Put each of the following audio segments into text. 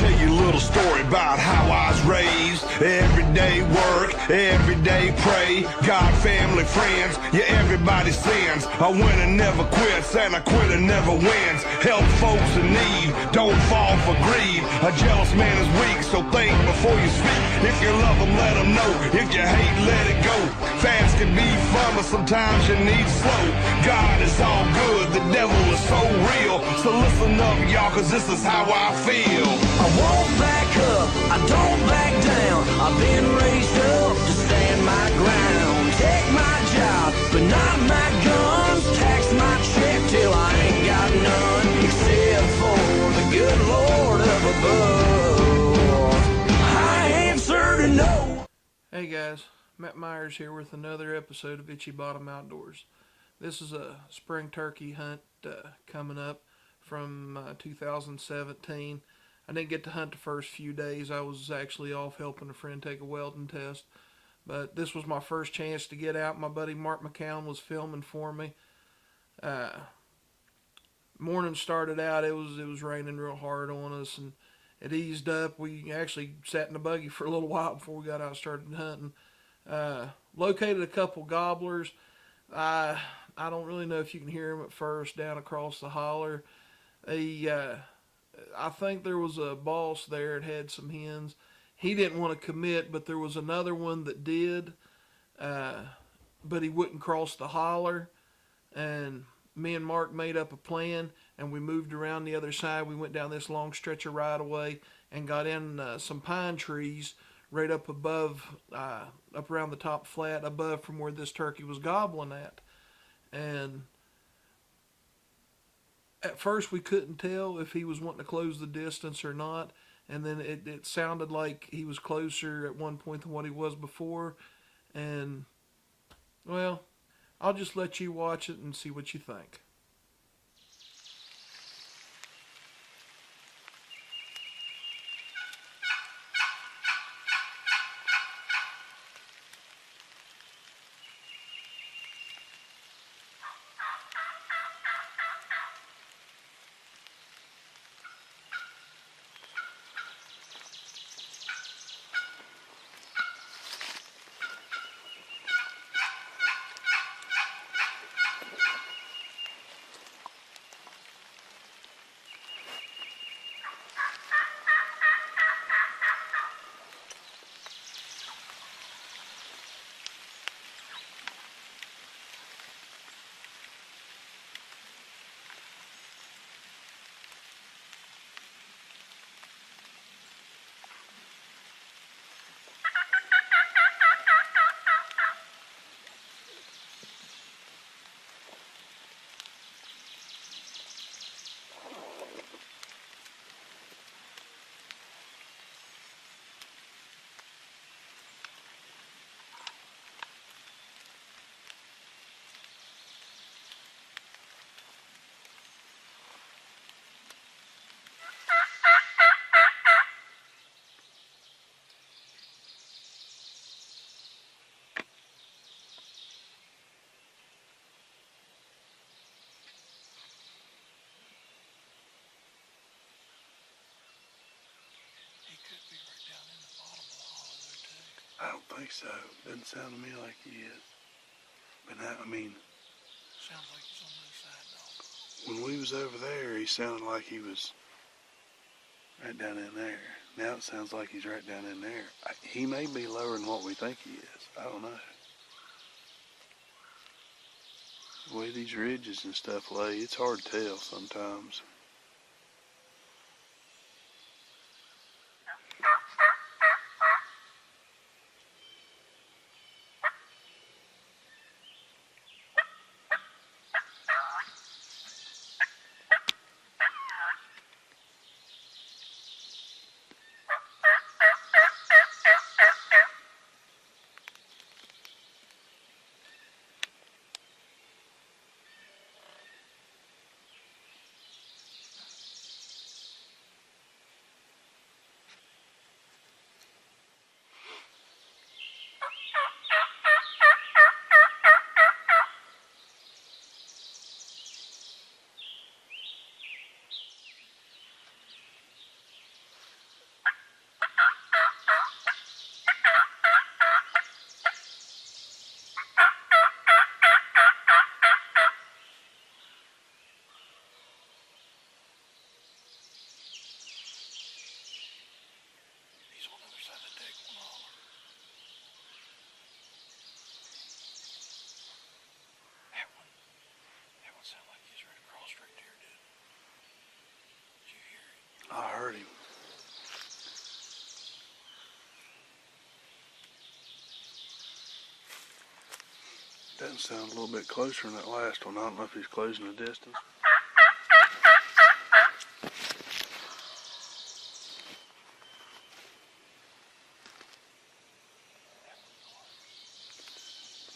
Tell you a little story about how I was raised. Everyday work, everyday pray. God, family, friends, yeah, everybody sins. A winner never quits and a quitter never wins. Help folks in need, don't fall for greed. A jealous man is weak, so think before you speak. If you love them, let them know. If you hate, let it go. Fast can be fun, but sometimes you need slow. God is all good, the devil is so real. So listen up, y'all, cause this is how I feel. I won't back up, I don't back down. I've been raised up to stand my ground. Take my job, but not my guns. Tax my check till I ain't got none. Except for the good Lord up above. I answer to no. Hey guys, Matt Myers here with another episode of Itchy Bottom Outdoors. This is a spring turkey hunt coming up from 2017. I didn't get to hunt the first few days. I was actually off helping a friend take a welding test. But this was my first chance to get out. My buddy Mark McCown was filming for me. Morning started out, it was raining real hard on us, and it eased up. We actually sat in the buggy for a little while before we got out and started hunting. Located a couple gobblers. I don't really know if you can hear them at first down across the holler. I think there was a boss there that had some hens. He didn't want to commit, but there was another one that did, but he wouldn't cross the holler. And me and Mark made up a plan, and we moved around the other side. We went down this long stretch of right-of-way and got in some pine trees right up above, up around the top flat above from where this turkey was gobbling at. And at first we couldn't tell if he was wanting to close the distance or not, and then it sounded like he was closer at one point than what he was before. And well, I'll just let you watch it and see what you think. I don't think so. Doesn't sound to me like he is. But now, I mean, Sounds like he's on the other side, though. when we was over there, he sounded like he was right down in there. Now it sounds like he's right down in there. He may be lower than what we think he is. I don't know. The way these ridges and stuff lay, it's hard to tell sometimes. sound a little bit closer than that last one. I don't know if he's closing the distance.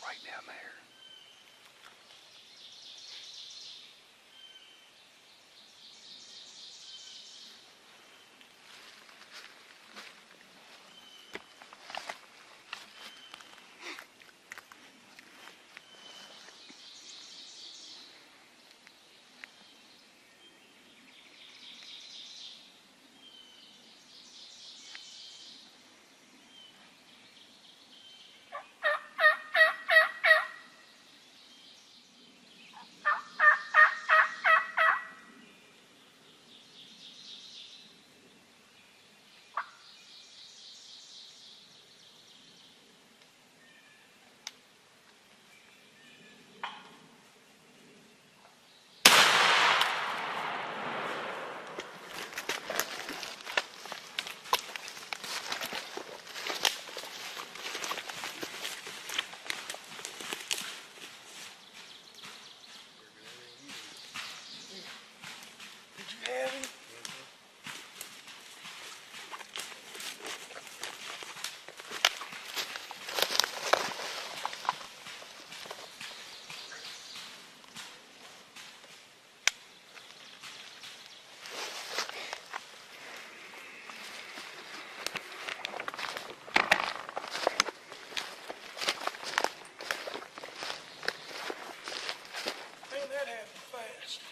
Right down there.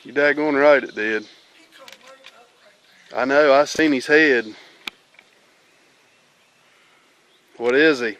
You daggone right it did. I know, I seen his head. What is he?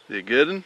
Is he a good one?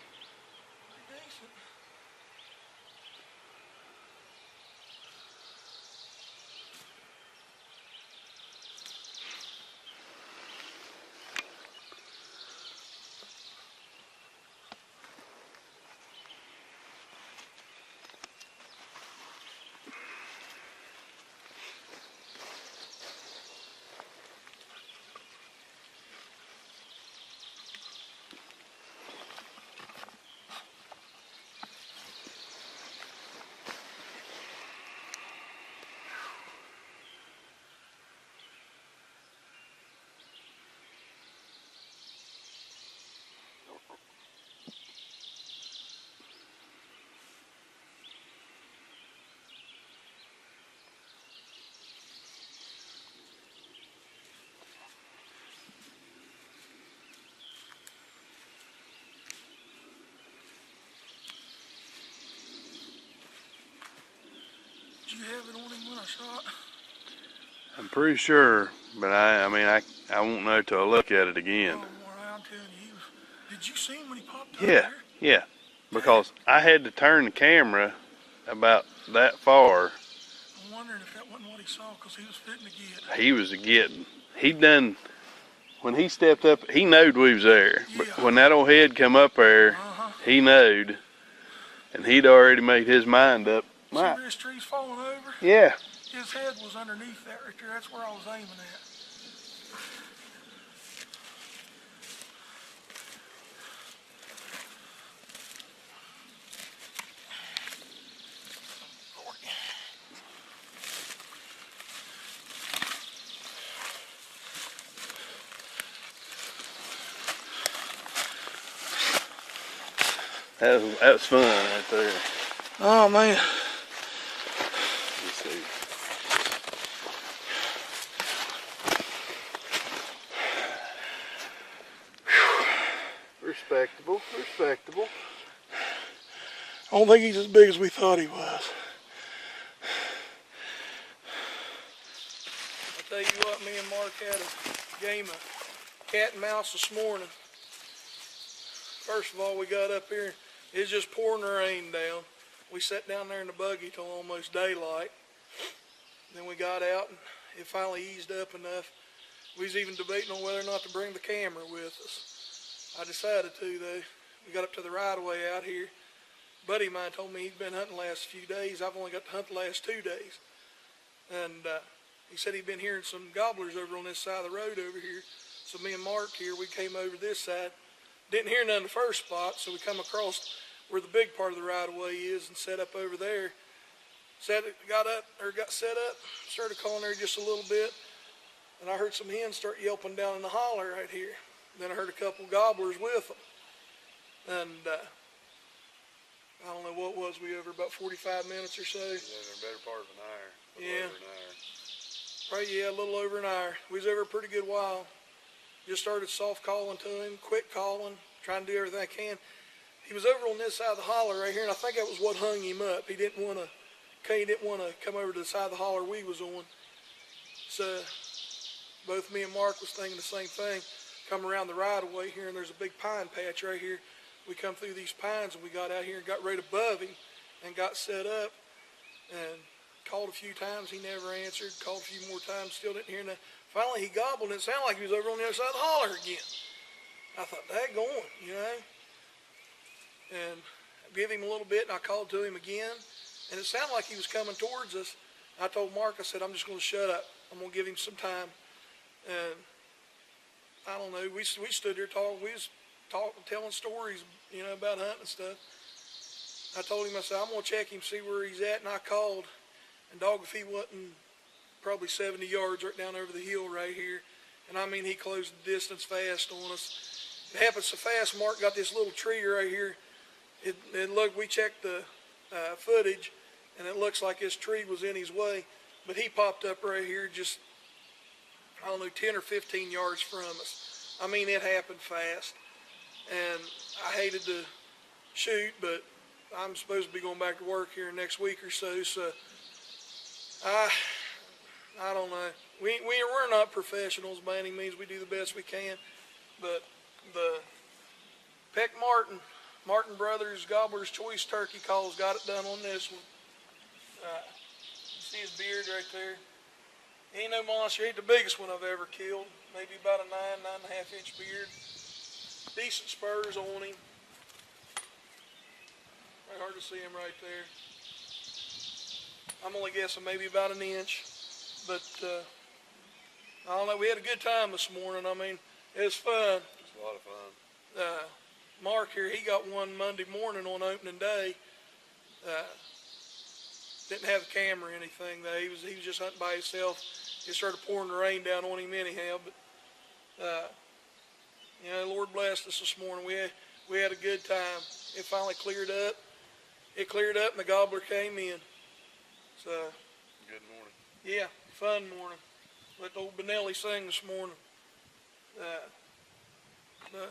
Did you have it on him when I shot? I'm pretty sure, but I won't know till I look at it again. Oh, boy, I'm telling you, did you see him when he popped up Yeah, there? yeah, because I had to turn the camera about that far. I'm wondering if that wasn't what he saw, because he was fitting to get. He was a getting. He done, when he stepped up, he knowed we was there. But Yeah. when that old head come up there, he knowed, and he'd already made his mind up. See where his tree's falling over? Yeah. His head was underneath that right there. That's where I was aiming at. That was fun right there. Oh, man. Let's see. Respectable, respectable. I don't think he's as big as we thought he was. Tell you what, me and Mark had a game of cat and mouse this morning. First of all, we got up here, it was just pouring the rain down. We sat down there in the buggy till almost daylight. Then we got out and it finally eased up enough. We was even debating on whether or not to bring the camera with us. I decided to though. We got up to the right of way out here. A buddy of mine told me he'd been hunting the last few days. I've only got to hunt the last 2 days. And he said he'd been hearing some gobblers over on this side of the road over here. So me and Mark here, we came over this side. Didn't hear none in the first spot, so we come across where the big part of the right of way is and set up over there. Got set up, started calling there just a little bit, and I heard some hens start yelping down in the holler right here. Then I heard a couple gobblers with them. And I don't know what was we over about 45 minutes or so. Yeah, they're a better part of an hour. Yeah. Over an hour. Right, yeah, a little over an hour. We was over a pretty good while. Just started soft calling to him, quick calling, trying to do everything I can. He was over on this side of the holler right here, and I think that was what hung him up. He didn't want to come over to the side of the holler we was on. So both me and Mark was thinking the same thing. Come around the right of way here, and there's a big pine patch right here. We come through these pines, and we got out here and got right above him and got set up and called a few times. He never answered. Called a few more times, still didn't hear nothing. Finally, he gobbled, and it sounded like he was over on the other side of the holler again. I thought, daggone, you know. And I gave him a little bit, and I called to him again, and it sounded like he was coming towards us. I told Mark, I said, I'm just going to shut up. I'm going to give him some time. And I don't know, we stood there talking. We was telling stories, you know, about hunting and stuff. I told him, I said, I'm going to check him, see where he's at, and I called. And dog, if he wasn't probably 70 yards right down over the hill right here. And I mean, he closed the distance fast on us. It happened so fast, Mark got this little tree right here. Look, we checked the footage, and it looks like this tree was in his way. But he popped up right here just, I don't know, 10 or 15 yards from us. I mean, it happened fast. And I hated to shoot, but I'm supposed to be going back to work here next week or so. So I don't know. We're not professionals by any means. We do the best we can. But the Peck Martin Brothers Gobbler's Choice Turkey calls got it done on this one. See his beard right there? He ain't no monster. He ain't the biggest one I've ever killed. Maybe about a 9.5 inch beard. Decent spurs on him. Very hard to see him right there. I'm only guessing maybe about an inch. But I don't know. We had a good time this morning. I mean, it was fun. It's a lot of fun. Mark here, he got one Monday morning on opening day. Didn't have a camera or anything though. He was just hunting by himself. It started pouring the rain down on him anyhow. But you know, Lord blessed us this morning. We had a good time. It finally cleared up. It cleared up, and the gobbler came in. So Good morning. yeah, fun morning. Let the old Benelli sing this morning. But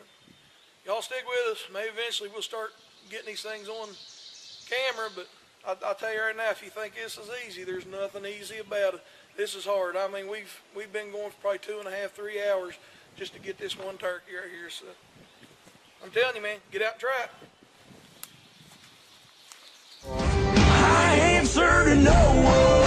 y'all stick with us. Maybe eventually we'll start getting these things on camera. But I'll tell you right now, if you think this is easy, there's nothing easy about it. This is hard. I mean, we've been going for probably 2.5, 3 hours just to get this one turkey right here. So I'm telling you, man, get out and try it. I answer to no one.